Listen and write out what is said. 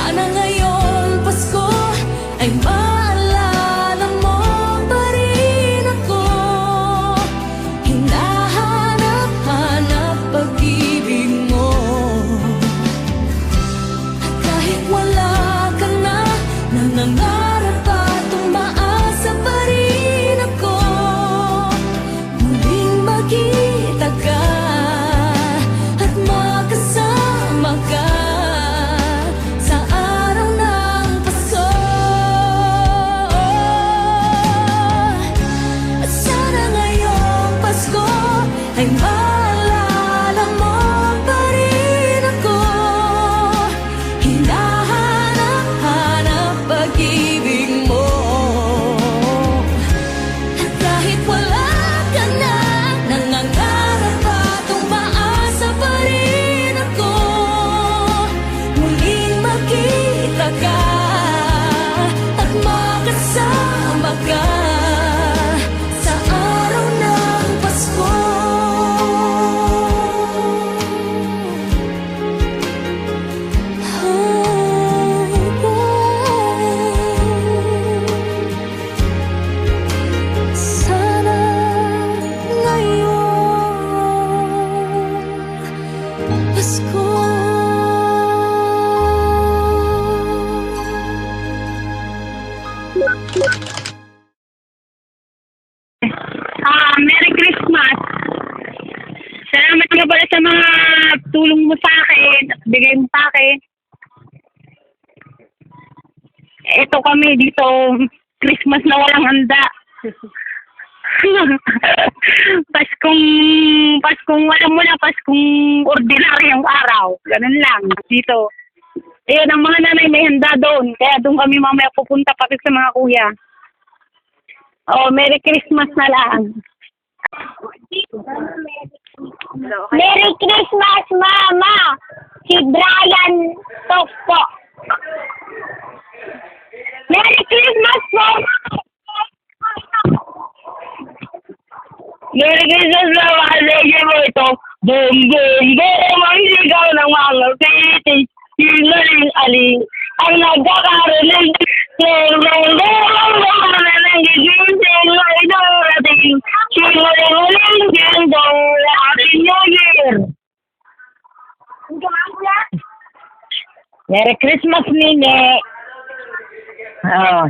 Sana ngayong Pasko ay maalala mo pa rin ako. Hinahanap-hanap pag-ibig mo. At kahit wala ka na, nangangarap at umaasa pa rin ako. Muling makita ka at makasama ka sa araw ng Pasko. At sana ngayong Pasko ay maalala mo pa rin ako. Hinahanap-hanap pag-ibig mo. At kahit wala ka na, nangangarap at umaasa pa rin ako. Muling makita ka at makasama ka sa araw ng Pasko. Sana ngayong Pasko. Merry Christmas! Salamat nga pala sa mga tulong mo sa akin at bigay mo sa akin. Ito kami dito, Christmas na walang handa. Paskong alam mo na, Paskong ordinaryong araw. Ganun lang, dito. Ayun, ang mga nanay may handa doon. Kaya doon kami mamaya pupunta pati sa mga kuya. Oh, Merry Christmas na lang. Merry Christmas, Mama! Si Brian Tokpo. Merry Christmas, Mama! Merry Christmas, Mama! Lagi mo ito. Boom, boom, boom! Ang sigaw ng mga titi. Yun na rin aling. Ang nagkakarinig. Merry Christmas, Nene. Oh.